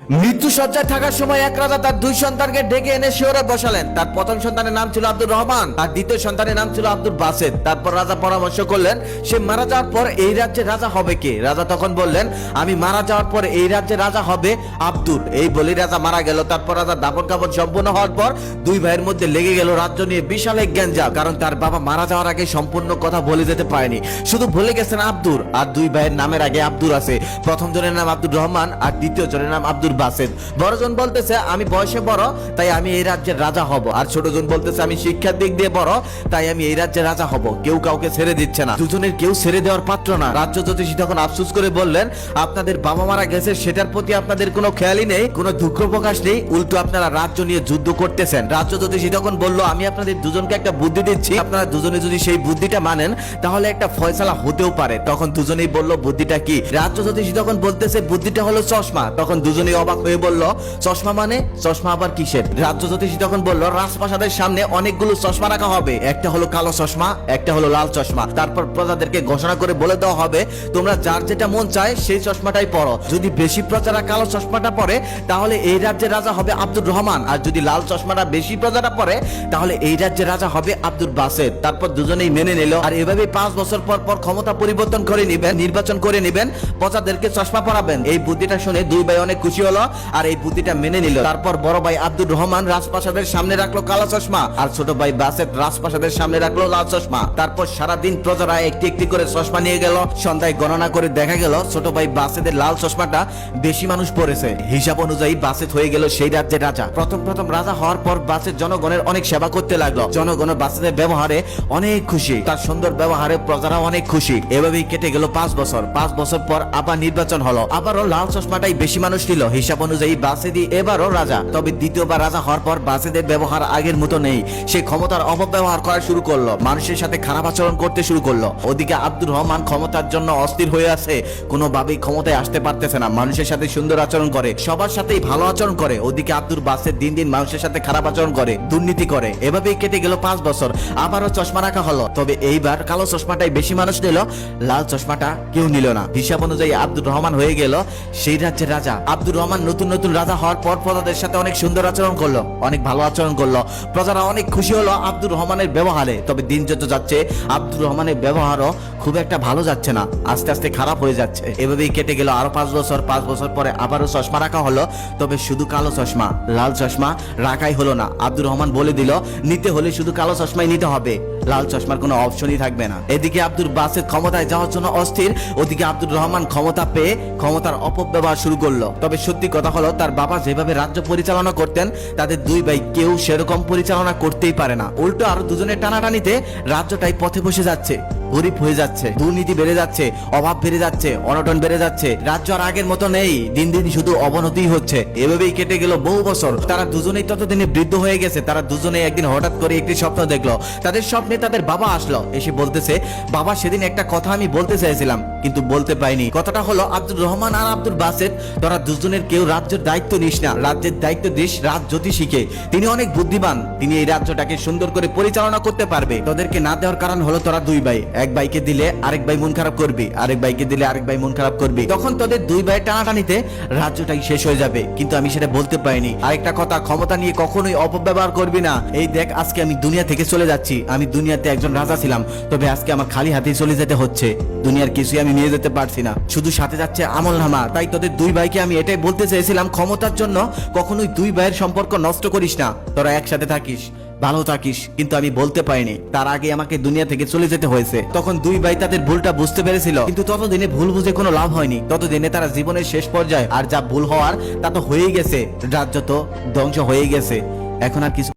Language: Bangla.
মৃত্যু সজ্জায় থাকার সময় এক রাজা তার দুই সন্তানকে ডেকে এনে শিয়রে বসালেন। তার প্রথম সন্তানের নাম ছিল আব্দুর রহমান, আর দ্বিতীয় সন্তানের নাম ছিল আব্দুল বাসেত। তারপর রাজা পরামর্শ করলেন সে মারা যাওয়ার পর এই রাজ্যের রাজা হবে কে। রাজা তখন বললেন আমি মারা যাওয়ার পর এই রাজ্যের রাজা হবে আব্দুল। এই বলে রাজা মারা গেল। তারপর রাজা দাপন কাপড় সম্পূর্ণ হওয়ার পর দুই ভাইয়ের মধ্যে লেগে গেল রাজ্য নিয়ে বিশাল এক গ্যাঞ্জাম, কারণ তার বাবা মারা যাওয়ার আগে সম্পূর্ণ কথা বলে যেতে পারেনি, শুধু বলে গেছেন আব্দুর। আর দুই ভাইয়ের নামের আগে আব্দুর আছে। প্রথম জনের নাম আব্দুর রহমান আর দ্বিতীয় জনের নাম আব্দুল বাসেত। বড়জন বলতেছে আমি বয়সে বড় তাই আমি এই রাজ্যের রাজা হব, আর ছোটজন বলতেছে আমি শিক্ষার দিক দিয়ে বড় তাই আমি এই রাজ্যের রাজা হব। কেউ কাউকে ছেড়ে দিচ্ছে না, দুজনের কেউ ছেড়ে দেওয়ার পাত্র না। রাজ্য জ্যোতিষী তখন আফসোস করে বললেন আপনাদের বাবা মারা গেছে সেটার প্রতি আপনাদের কোনো খেয়ালই নেই, কোনো দুঃখ প্রকাশ নেই, উল্টো আপনারা রাজ্য নিয়ে যুদ্ধ করতেছেন। রাজ্য জ্যোতিষী তখন বলল আমি আপনাদের দুজনকে একটা বুদ্ধি দিচ্ছি, আপনারা দুজনে যদি সেই বুদ্ধিটা মানেন তাহলে একটা ফয়সালা হতেও পারে। তখন দুজনেই বলল বুদ্ধিটা কি। রাজ্য জ্যোতিষী তখন বলতেছে বুদ্ধিটা হলো চশমা। তখন দুজনেই অবাক হয়ে বলল চশমা মানে? চশমা আবার কিসের? রাজ্য জ্যোতিষী তখন বলল রাজপ্রাসাদের সামনে অনেকগুলো চশমা রাখা হবে, একটা হলো কালো চশমা, একটা হলো লাল চশমা। তারপর প্রজাদেরকে ঘোষণা করে বলে দেওয়া হবে তোমরা যার যেটা মন চায় সেই চশমাটাই পরো। যদি বেশি প্রজারা কালো চশমাটা পরে তাহলে এই রাজ্যের রাজা হবে আব্দুর রহমান, আর যদি লাল চশমাটা বেশি প্রজারা পরে তাহলে এই রাজ্যের রাজা হবে আব্দুল বাসেত। তারপর দুজনেই মেনে নিল। আর এভাবে 5 বছর পর পর ক্ষমতা পরিবর্তন করে নিবেন, নির্বাচন করে নিবেন, প্রজাদেরকে চশমা পরাবেন। এই বুদ্ধিটা শুনে দুই ভাই অনেক খুশি হলো আর এই বুদ্ধিটা মেনে নিল। তারপর বড় ভাই আব্দুর রহমান রাজপ্রাসাদের সামনে রাখলো কালো চশমা, আর ছোট ভাই বাসেত রাজপ্রাসাদের সামনে রাখলো লাল চশমা। তারপর সারাদিন প্রজারা একটি একটি করে চশমা নিয়ে গেল। সন্ধ্যায় গণনা করে দেখা গেল ছোট ভাই বাসেতের লাল চশমাটা বেশি মানুষ পড়েছে। হিসাব অনুযায়ী বাসেত হয়ে গেল সেই রাজ্যের রাজা। প্রথম রাজা হওয়ার পর বাসেত জনগণের অনেক সেবা করতে লাগলো। জনগণের বাসেতের ব্যবহারে অনেক খুশি, তার সুন্দর ব্যবহারে প্রজারা অনেক খুশি। এভাবেই কেটে গেল 5 বছর। 5 বছর পর আবার নির্বাচন হলো। আবারও লাল চশমাটাই বেশি মানুষ নিল। হিসাব অনুযায়ী বাসেদি এবারও রাজা। তবে দ্বিতীয়বার রাজা হওয়ার পর বাসেদের ব্যবহার আগের মতো নেই। সে ক্ষমতার অপব্যবহার করা শুরু করলো, মানুষের সাথে খারাপ আচরণ করতে শুরু করলো। ওদিকে আব্দুর রহমান ক্ষমতার জন্য অস্থির হয়ে আছে, কোনোভাবেই ক্ষমতায় আসতে পারতেছে না। মানুষের সাথে সুন্দর আচরণ করে, সবার সাথেই ভালো আচরণ করে। ওদিকে আব্দুল বাসেত দিন দিন মানুষের সাথে খারাপ আচরণ করে, দুর্নীতি করে। এভাবেই কেটে গেল 5 বছর। আবারও চশমা রাখা হলো, তবে এইবার কালো চশমাটাই বেশি মানুষ নিল, লাল চশমাটা কেউ নিল না। হিসাব অনুযায়ী আব্দুর রহমান হয়ে গেল সেই রাজ্যের রাজা। আব্দুর রহমান নতুন নতুন রাজা হওয়ার পর প্রজাদের সাথে অনেক সুন্দর আচরণ করলো, অনেক ভালো আচরণ করলো। প্রজারা অনেক খুশি হলো আব্দুর রহমানের ব্যবহারে। তবে দিন যত যাচ্ছে আব্দুর রহমানের ব্যবহারও খুব একটা ভালো যাচ্ছে না, আস্তে আস্তে খারাপ হয়ে যাচ্ছে। এভাবেই কেটে গেল আরো 5 বছর। 5 বছর পরে আবারও চশমা রাখা হলো, তবে শুধু কালো চশমা, লাল চশমা রাখাই হলো না। আব্দুর রহমান বলে দিল নিতে হলে শুধু কালো চশমাই নিতে হবে, লাল চশমার কোনো অপশনই থাকবে না। এদিকে আব্দুল বাসেত ক্ষমতায় যাওয়ার জন্য অস্থির, ওদিকে আব্দুর রহমান ক্ষমতা পেয়ে ক্ষমতার অপব্যবহার শুরু করলো। তবে সত্যি কথা হলো তার বাবা যেভাবে রাজ্য পরিচালনা করতেন তাদের দুই ভাই কেউ সেরকম পরিচালনা করতেই পারে না। উল্টো আরো দুজনের টানাটানিতে রাজ্যটাই পথে বসে যাচ্ছে, গরিব হয়ে যাচ্ছে, দুর্নীতি বেড়ে যাচ্ছে, অভাব বেড়ে যাচ্ছে, অনটন বেড়ে যাচ্ছে। রাজ্য আর আগের মতো নেই, দিন দিন শুধু অবনতি হচ্ছে। এভাবেই কেটে গেল বহু বছর। তারা দুজনেই ততদিনে বৃদ্ধ হয়ে গেছে। তারা দুজনেই একদিন হঠাৎ করে একটি স্বপ্ন দেখলো। তাদের স্বপ্নে তাদের বাবা আসলো, এসে বলতেছে বাবা সেদিন একটা কথা আমি বলতে চাইছিলাম কিন্তু বলতে পাইনি। কথাটা হলো আব্দুর রহমান আর আব্দুল বাসেত তোরা দুজনের কেউ রাজ্যের দায়িত্ব নিস না, রাজ্যের দায়িত্ব দিস রাজ জ্যোতিষীকে। তিনি অনেক বুদ্ধিমান, তিনি এই রাজ্যটাকে সুন্দর করে পরিচালনা করতে পারবে। তোদেরকে না দেওয়ার কারণ হলো তোরা দুই ভাই, এক ভাইকে দিলে আরেক ভাই মন খারাপ করবি, আরেক ভাইকে দিলে আরেক ভাই মন খারাপ করবি। তখন তোদের দুই ভাই টানাটানিতে রাজ্যটাই শেষ হয়ে যাবে, কিন্তু আমি সেটা বলতে পাইনি। আরেকটা কথা, ক্ষমতা নিয়ে কখনোই অপব্যবহার করবি না। এই দেখ আজকে আমি দুনিয়া থেকে চলে যাচ্ছি, আমি দুনিয়াতে একজন রাজা ছিলাম, তবে আজকে আমার খালি হাতেই চলে যেতে হচ্ছে। দুনিয়ার কিছুই আমি নিয়ে যেতে পারছি না, শুধু সাথে যাচ্ছে আমলনামা। তাই তোদের দুই ভাইকে আমি এটাই বলতে চেয়েছিলাম ক্ষমতার জন্য কখনোই দুই ভাইয়ের সম্পর্ক নষ্ট করিস না, তোরা একসাথে থাকিস, ভালো থাকিস। কিন্তু আমি বলতে পারিনি, তার আগে আমাকে দুনিয়া থেকে চলে যেতে হয়েছে। তখন দুই ভাই তাদের ভুলটা বুঝতে পেরেছিল, কিন্তু ততদিনে ভুল বুঝে কোনো লাভ হয়নি। ততদিনে তারা জীবনের শেষ পর্যায়ে, আর যা ভুল হওয়ার তা তো হয়েই গেছে, রাজ্য তো ধ্বংস হয়ে গেছে। এখন আর কিছু